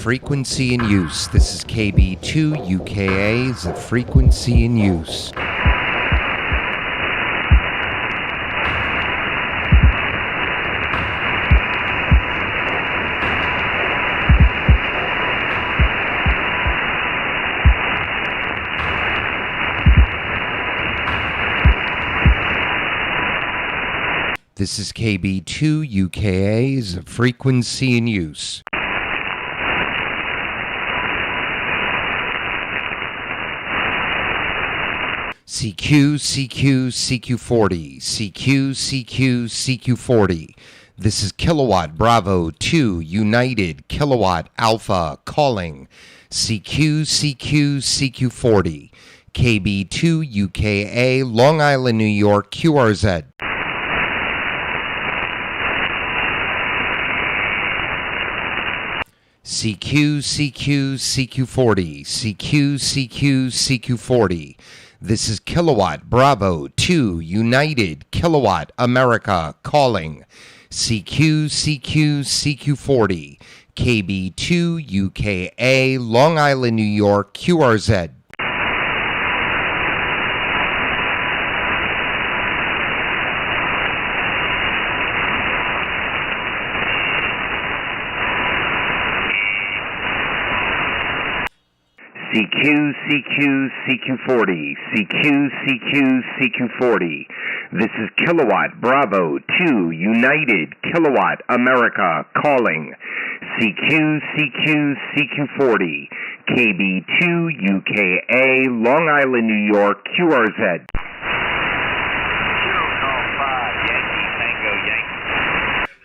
frequency in use. This is KB2 UKA, the frequency in use. This is KB2 UKA, the frequency in use. CQ, CQ, CQ40, CQ, CQ, CQ40. This is Kilowatt Bravo 2 United Kilowatt Alpha calling. CQ, CQ, CQ40. KB2 UKA, Long Island, New York, QRZ. CQ, CQ, CQ40, CQ, CQ, CQ40. This is Kilowatt Bravo 2 United Kilowatt America calling. CQ, CQ, CQ40, KB2 UKA, Long Island, New York, QRZ. CQ, CQ, CQ40, CQ, CQ, CQ40. This is Kilowatt Bravo 2 United Kilowatt America calling. CQ, CQ, CQ40, KB2 UKA, Long Island, New York, QRZ.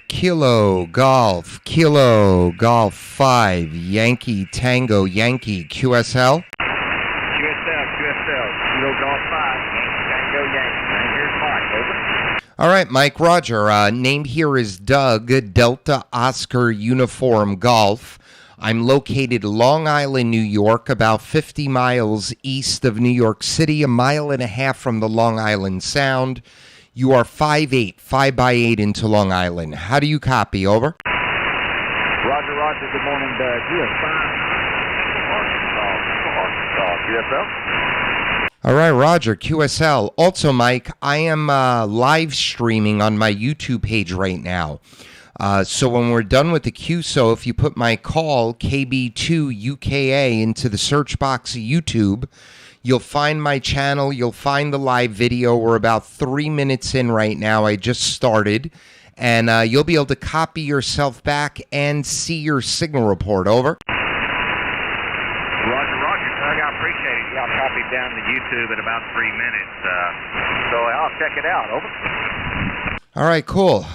Kilo Golf 5 Yankee Tango Yankee QSL. QSL, Kilo Golf 5 Yankee Tango Yankee. Here's Mike, over. All right, Mike, Roger. Name here is Doug, Delta Oscar Uniform Golf. I'm located Long Island, New York, about 50 miles east of New York City, a mile and a half from the Long Island Sound. You are 5'8", 5x8 into Long Island. How do you copy? Over. Roger. Good morning, Doug. QSL. All right, Roger, QSL. Also, Mike, I am live streaming on my YouTube page right now. So when we're done with the QSO, if you put my call, KB2 UKA, into the search box of YouTube, you'll find my channel. You'll find the live video. We're about 3 minutes in right now. I just started. And you'll be able to copy yourself back and see your signal report. Over. Roger, Doug. I appreciate it. Y'all copied down to YouTube at about 3 minutes. So I'll check it out. Over. All right, cool.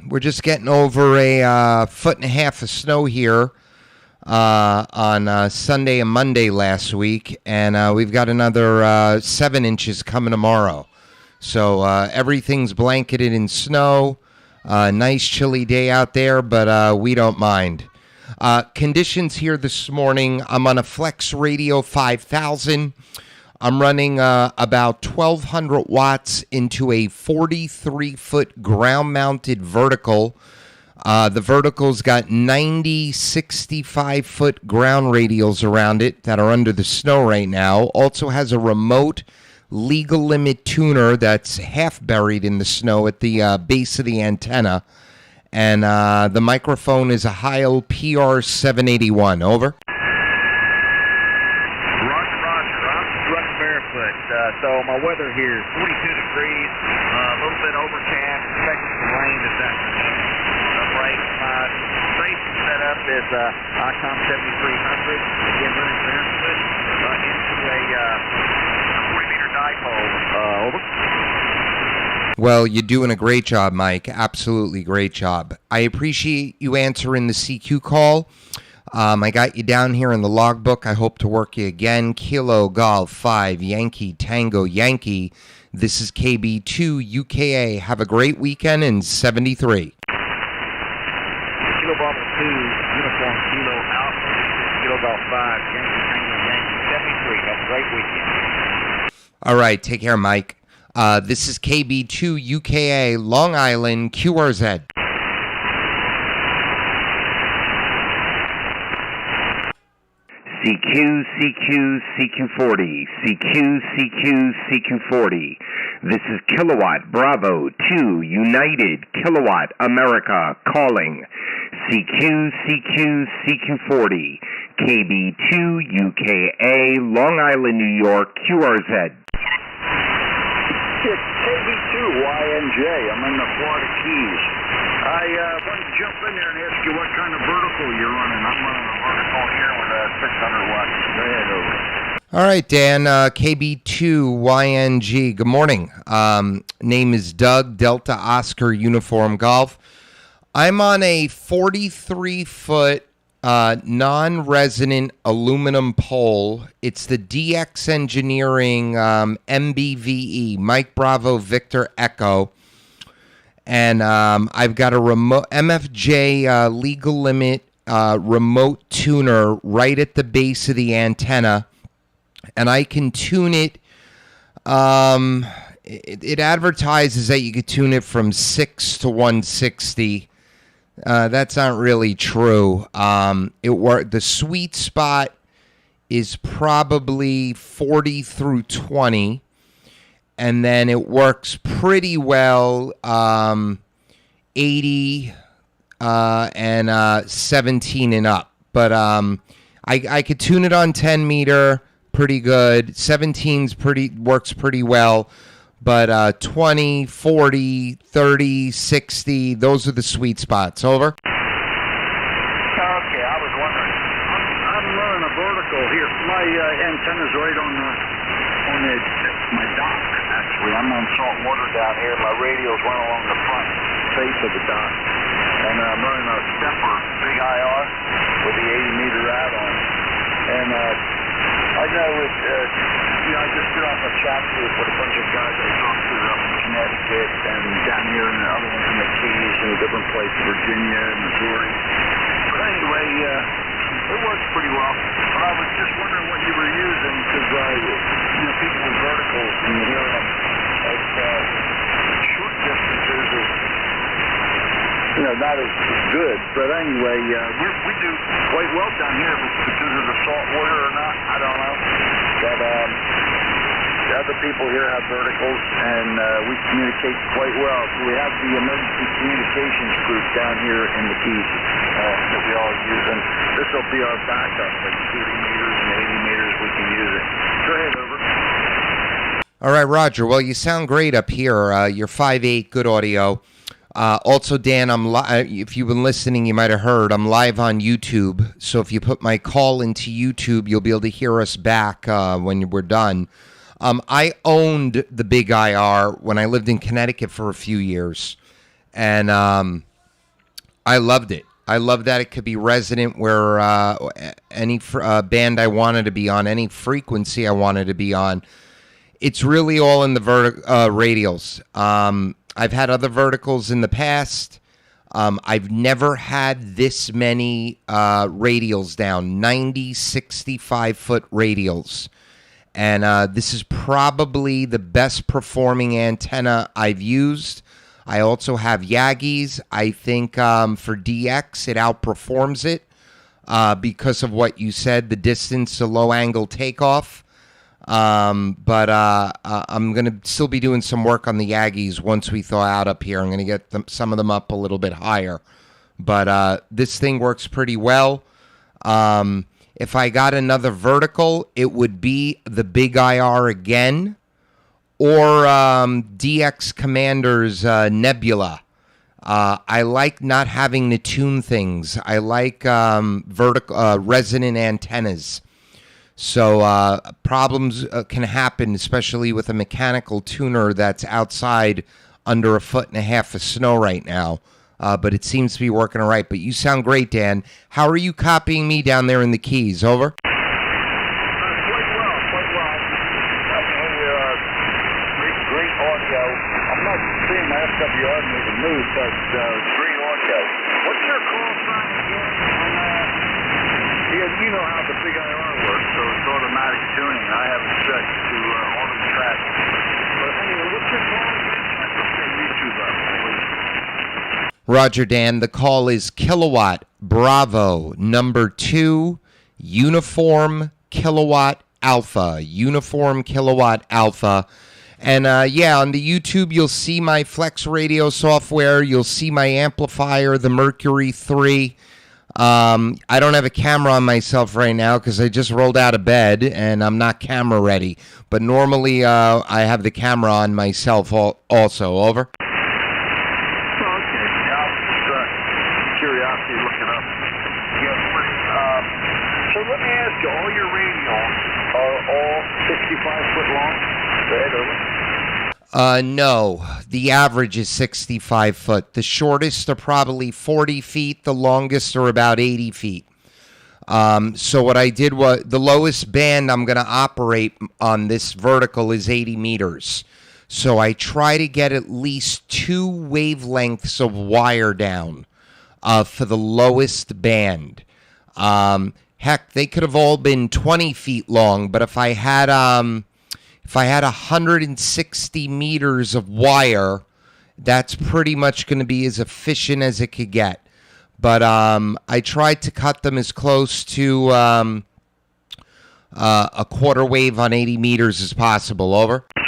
We're just getting over a foot and a half of snow here on Sunday and Monday last week, and we've got another 7 inches coming tomorrow. So everything's blanketed in snow. Nice chilly day out there, but we don't mind. Conditions here this morning, I'm on a Flex Radio 5000. I'm running about 1,200 watts into a 43-foot ground-mounted vertical. The vertical's got 90, 65-foot ground radials around it that are under the snow right now. Also has a remote legal limit tuner that's half buried in the snow at the base of the antenna. And the microphone is a Heil PR781. Over. So my weather here is 42 degrees, a little bit overcast, expecting some rain this afternoon. My station setup is ICOM 7300, again running barefoot into a 40-meter dipole. Over. Well, you're doing a great job, Mike. Absolutely great job. I appreciate you answering the CQ call. I got you down here in the logbook. I hope to work you again. Kilo Golf 5 Yankee Tango Yankee. This is KB2 UKA. Have a great weekend in 73. Kilo Bravo 2 Uniform Kilo Alpha. Kilo Golf 5 Yankee Tango Yankee 73. Have a great weekend. All right. Take care, Mike. This is KB2 UKA Long Island QRZ. CQ, CQ, CQ40, CQ, CQ, CQ40. This is Kilowatt Bravo 2 United Kilowatt America calling. CQ, CQ, CQ40, KB2 UKA, Long Island, New York, QRZ. It's KB2YNJ. I'm in the Florida Keys. I wanted to jump in there and ask you what kind of vertical you're running. I'm running a vertical here with a 600 watts. Go ahead, over. All right, Dan, KB2YNG. Good morning. Name is Doug, Delta Oscar Uniform Golf. I'm on a 43-foot non-resonant aluminum pole. It's the DX Engineering MBVE, Mike Bravo Victor Echo. And I've got a remote MFJ legal limit remote tuner right at the base of the antenna. And I can tune it. It advertises that you could tune it from 6 to 160. That's not really true. The sweet spot is probably 40 through 20, and then it works pretty well 80 and 17 and up. But I could tune it on 10 meter pretty good. 17's works pretty well. But 20, 40, 30, 60, those are the sweet spots. Over. Okay, I was wondering. I'm running a vertical here. My antenna's right on my dock, actually. I'm on salt water down here. My radios run along the front face of the dock. And I'm running a stepper, big IR, with the 80-meter add-on. And I know it, I just got off a chat group with a bunch of guys I talked to up in Connecticut and down here and the other ones in the Keys and different places, Virginia and Missouri. But anyway, it works pretty well. But I was just wondering what you were using because, people with verticals and you hear them at short distances is, not as good. But anyway, we do quite well down here. If it's because of the salt water or not, I don't know. But the other people here have verticals, and we communicate quite well. So we have the emergency communications group down here in the Keys that we all use. And this will be our backup. Like 30 meters and 80 meters, we can use it. Go ahead, over. All right, Roger. Well, you sound great up here. You're 5'8", good audio. Also, Dan, if you've been listening, you might have heard, I'm live on YouTube. So if you put my call into YouTube, you'll be able to hear us back when we're done. I owned the big IR when I lived in Connecticut for a few years. And I loved it. I love that it could be resonant where any band I wanted to be on, any frequency I wanted to be on. It's really all in the radials. I've had other verticals in the past. I've never had this many radials down, 90, 65-foot radials. And this is probably the best performing antenna I've used. I also have Yagis. I think for DX, it outperforms it because of what you said, the distance to low angle takeoff. But I'm going to still be doing some work on the Aggies once we thaw out up here. I'm going to get some of them up a little bit higher. But this thing works pretty well. If I got another vertical, it would be the big IR again or DX Commander's Nebula. I like not having to tune things. I like resonant antennas. So problems can happen, especially with a mechanical tuner that's outside under 1.5 feet of snow right now. But it seems to be working all right. But you sound great, Dan. How are you copying me down there in the Keys? Over. Quite well. I can hear great audio. I'm not seeing my FWR moving news, but great audio. What's your call sign again? You know how the big IR works, so it's automatic tuning. I have it set to auto track. But anyway, what's your call again? I put that YouTube up, please. Roger, Dan. The call is Kilowatt Bravo number 2 Uniform Kilowatt Alpha. Uniform Kilowatt Alpha. And yeah, on the YouTube, you'll see my Flex Radio software. You'll see my amplifier, the Mercury III. I don't have a camera on myself right now because I just rolled out of bed and I'm not camera ready. But normally I have the camera on myself also. Over. Okay. Yeah, just curiosity looking up. So let me ask you, all your radios are all 65 foot long? Right, over? No, the average is 65 foot. The shortest are probably 40 feet. The longest are about 80 feet. So what I did was, the lowest band I'm going to operate on this vertical is 80 meters. So I try to get at least 2 wavelengths of wire down for the lowest band. Heck, they could have all been 20 feet long, but if I had 160 meters of wire, that's pretty much going to be as efficient as it could get. But I tried to cut them as close to a quarter wave on 80 meters as possible. Over. Okay.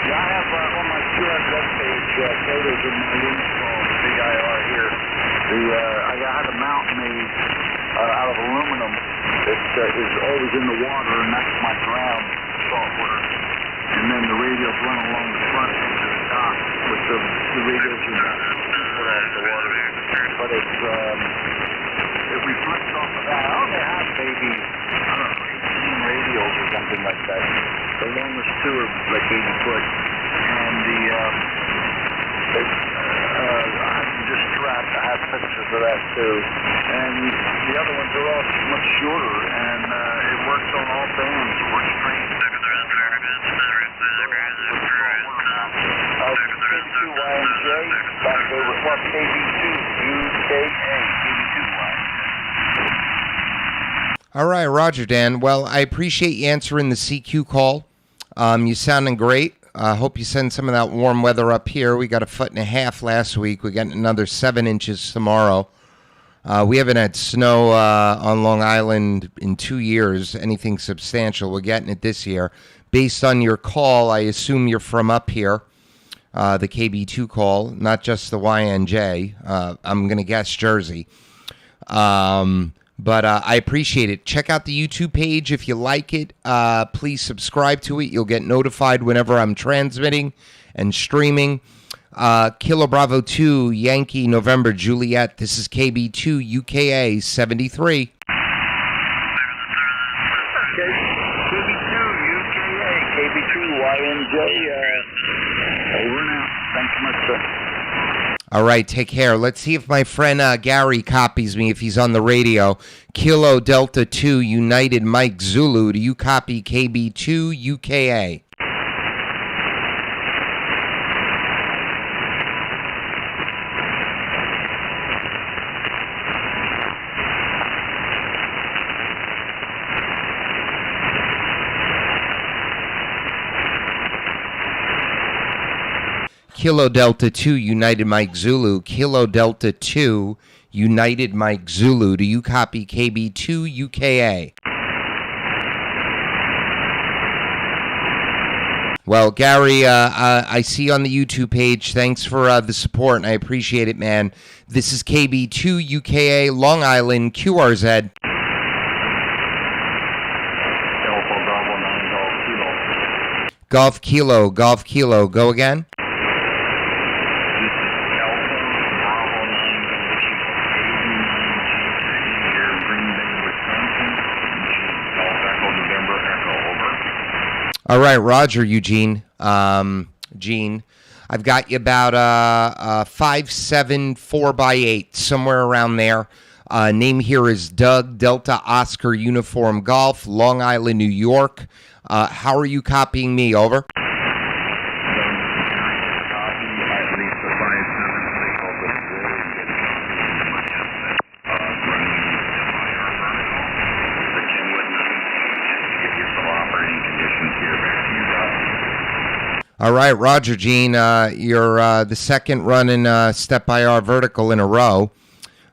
Yeah, I have on my QR webpage photos of my install, the big IR here. I had a mount made out of aluminum that is always in the water, and that's my ground, salt water. And then the radios run along the front edge of the dock with the radios in the water. But it's it reflects off of that. I only have maybe, I don't know, 18 radios or something like that. The longest 2 are like 80 foot. And I have them just strapped. I have pictures of that too. And the other ones are all much shorter, and it works on all bands. It works great. KB2YNJ, back over plus KB2UKA, KB2Y. All right, Roger, Dan. Well, I appreciate you answering the CQ call. You sounding great. I hope you send some of that warm weather up here. We got 1.5 feet last week. We got another 7 inches tomorrow. We haven't had snow on Long Island in 2 years, anything substantial. We're getting it this year. Based on your call, I assume you're from up here, the KB2 call, not just the YNJ. I'm going to guess Jersey. But I appreciate it. Check out the YouTube page if you like it. Please subscribe to it. You'll get notified whenever I'm transmitting and streaming. Kilo Bravo 2, Yankee, November, Juliet. This is KB2 UKA 73. KB2 UKA, KB2YNJ, over and out. Thanks so much, sir. All right, take care. Let's see if my friend Gary copies me if he's on the radio. Kilo Delta 2, United Mike Zulu. Do you copy KB2 UKA? Kilo Delta 2, United Mike Zulu. Kilo Delta 2, United Mike Zulu. Do you copy KB2 UKA? Well, Gary, I see you on the YouTube page. Thanks for the support, and I appreciate it, man. This is KB2 UKA, Long Island, QRZ. Golf Kilo, Golf Kilo. Go again? All right, Roger, Eugene. Gene, I've got you about 5'7", 4x8, somewhere around there. Name here is Doug, Delta Oscar Uniform Golf, Long Island, New York. How are you copying me? Over. All right, Roger, Gene, you're the second run in Step IR vertical in a row.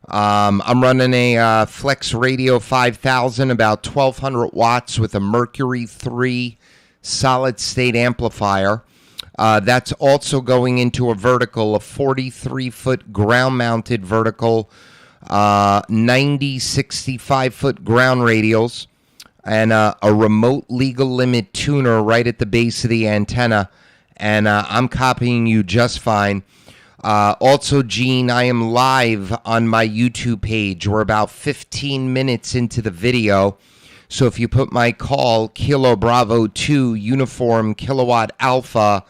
I'm running a Flex Radio 5000, about 1200 watts with a Mercury III solid-state amplifier. That's also going into a vertical, a 43-foot ground-mounted vertical, 90, 65-foot ground radials, and a remote legal limit tuner right at the base of the antenna. And I'm copying you just fine. Also, Gene, I am live on my YouTube page. We're about 15 minutes into the video. So if you put my call, Kilo Bravo 2 Uniform Kilowatt Alpha,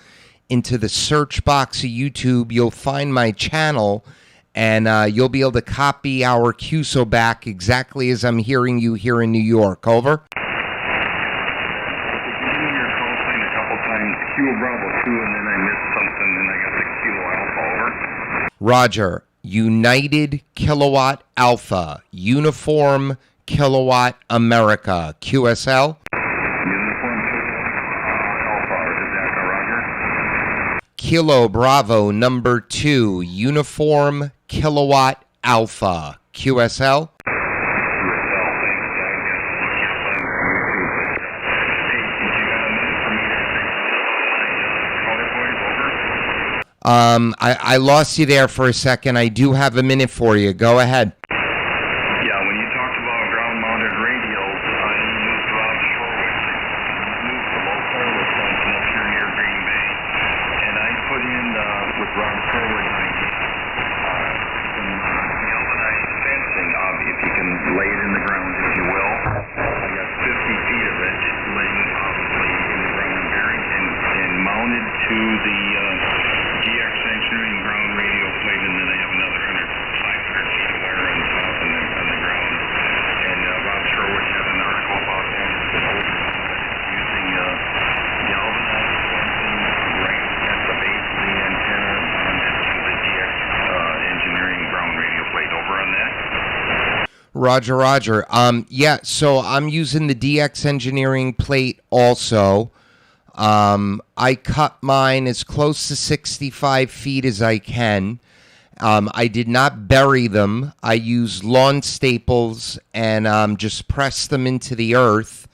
into the search box of YouTube, you'll find my channel, and you'll be able to copy our QSO back exactly as I'm hearing you here in New York. Over. Kilo Bravo 2, and then I missed something, and I got the Kilo Alpha. Over. Roger. United Kilowatt Alpha, Uniform Kilowatt America, QSL. Uniform Alpha, is that Roger? Kilo Bravo number 2, Uniform Kilowatt Alpha, QSL. I lost you there for a second. I do have a minute for you. Go ahead. Yeah, when you talked about ground-mounted radios, I moved Rob Shorwick. Moved the local with something up here near Green Bay, and I put in with Rob Shorwick some galvanized fencing. If you can lay it in the ground, if you will. I got 50 feet of it laying obviously in the ground, buried and mounted to the GX Engineering ground radio plate, and then I have another 500 feet of wire on top on the ground. And Rob Sherwood had an article about that. Using galvanized fencing right at the base of the antenna onto the GX Engineering ground radio plate. Over on that. Roger, Roger. Yeah, so I'm using the DX Engineering plate also. I cut mine as close to 65 feet as I can. I did not bury them. I used lawn staples and just pressed them into the earth.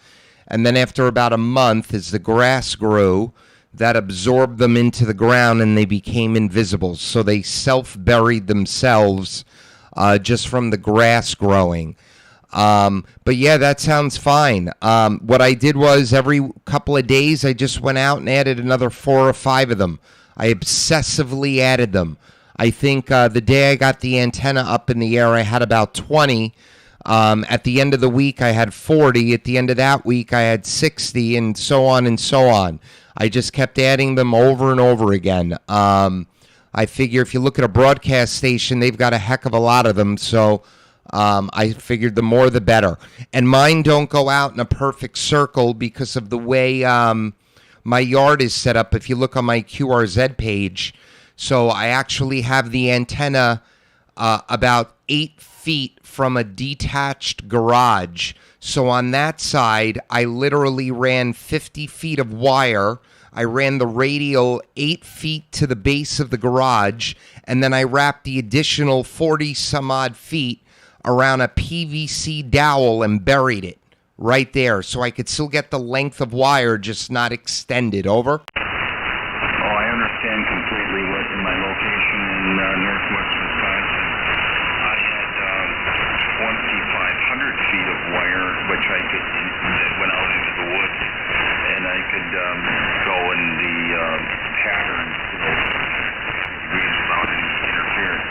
And then after about a month, as the grass grew, that absorbed them into the ground and they became invisible. So they self-buried themselves just from the grass growing. But yeah, that sounds fine. What I did was every couple of days, I just went out and added another 4 or 5 of them. I obsessively added them. I think the day I got the antenna up in the air, I had about 20. At the end of the week, I had 40. At the end of that week, I had 60, and so on and so on. I just kept adding them over and over again. I figure if you look at a broadcast station, they've got a heck of a lot of them, so I figured the more the better. And mine don't go out in a perfect circle because of the way my yard is set up. If you look on my QRZ page, so I actually have the antenna about 8 feet from a detached garage. So on that side, I literally ran 50 feet of wire. I ran the radial 8 feet to the base of the garage, and then I wrapped the additional 40 some odd feet around a PVC dowel and buried it right there, so I could still get the length of wire, just not extended. Over. Oh, I understand completely. What in my location in northwest Wisconsin, I had 2,500 feet of wire, which I could that went out into the woods, and I could go in the patterns without any interference.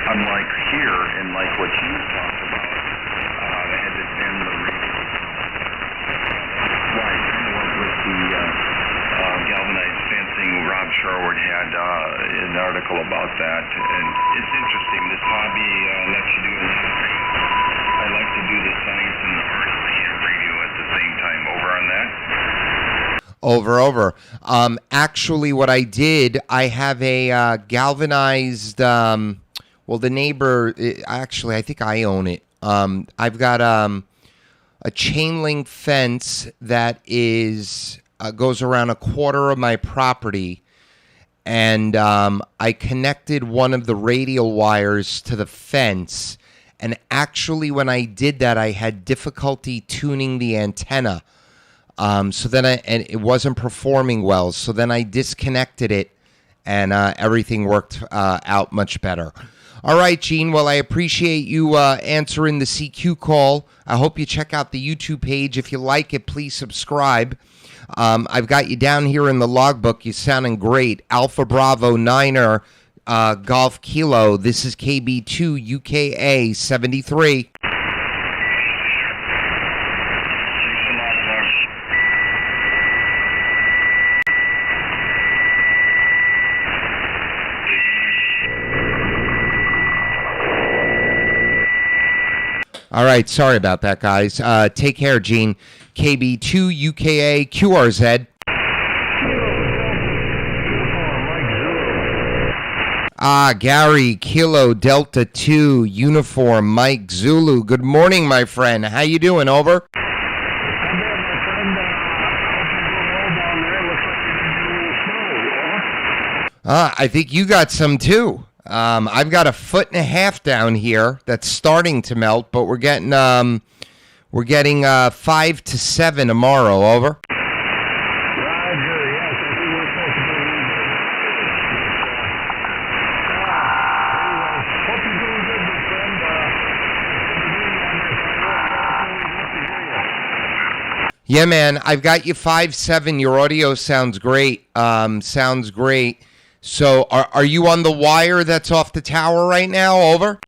Unlike here, and like what you talked about, I had to bend the radio. Right, with the galvanized fencing, Rob Sherwood had an article about that, and it's interesting. This hobby lets you do a lot of things. I like to do the science and the art of the radio at the same time. Over on that. Over. Actually, what I did, I have a galvanized. Well, the neighbor, actually, I think I own it. I've got a chain link fence that is goes around a quarter of my property, and I connected one of the radial wires to the fence. And actually, when I did that, I had difficulty tuning the antenna. So then and it wasn't performing well. So then I disconnected it, and everything worked out much better. All right, Gene. Well, I appreciate you answering the CQ call. I hope you check out the YouTube page. If you like it, please subscribe. I've got you down here in the logbook. You're sounding great. Alpha Bravo 9er. Golf Kilo. This is KB2 UKA 73. All right, sorry about that, guys. Take care, Gene. KB2 UKA QRZ. Gary, Kilo, Delta 2, Uniform, Mike, Zulu. Good morning, my friend. How you doing? Over? I think you got some, too. I've got 1.5 feet down here that's starting to melt, but we're getting 5 to 7 tomorrow. Over? Yeah, man, I've got you 5.7. Your audio sounds great. Sounds great. So are you on the wire that's off the tower right now? Over?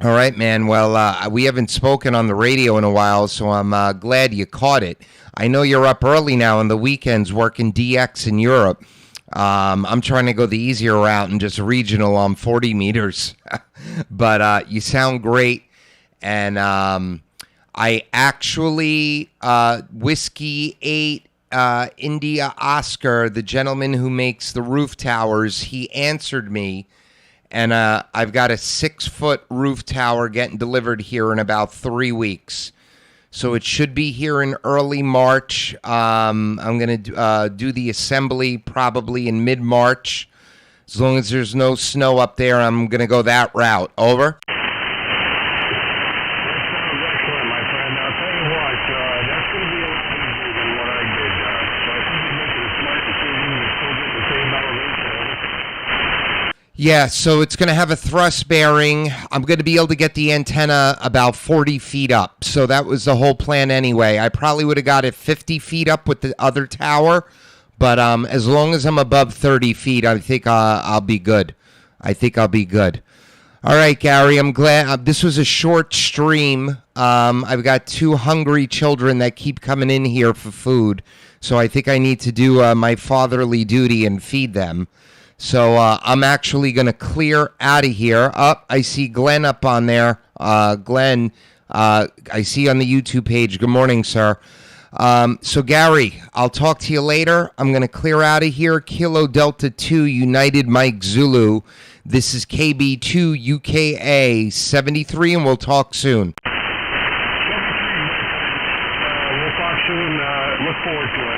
All right, man. Well, we haven't spoken on the radio in a while, so I'm glad you caught it. I know you're up early now on the weekends working DX in Europe. I'm trying to go the easier route and just regional on 40 meters. But you sound great. And I actually, Whiskey 8 India Oscar, the gentleman who makes the roof towers, he answered me. And I've got a 6-foot roof tower getting delivered here in about 3 weeks. So it should be here in early March. I'm going to do the assembly probably in mid-March. As long as there's no snow up there, I'm going to go that route. Over? That sounds excellent, my friend. I'll tell you what, that's going to be a lot easier than what I did. So I think you're making a smart decision to still get the same elevation. Yeah, so it's going to have a thrust bearing. I'm going to be able to get the antenna about 40 feet up. So that was the whole plan anyway. I probably would have got it 50 feet up with the other tower. But as long as I'm above 30 feet, I think I'll be good. I think I'll be good. All right, Gary, I'm glad. This was a short stream. I've got 2 hungry children that keep coming in here for food. So I think I need to do my fatherly duty and feed them. So I'm actually going to clear out of here. I see Glenn up on there. Glenn, I see on the YouTube page. Good morning, sir. So, Gary, I'll talk to you later. I'm going to clear out of here. Kilo Delta 2, United Mike Zulu. This is KB2 UKA 73, and we'll talk soon. We'll talk soon. Look forward to it.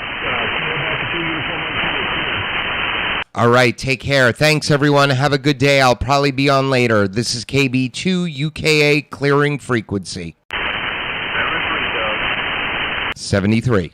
All right, take care. Thanks, everyone. Have a good day. I'll probably be on later. This is KB2 UKA clearing frequency. 73.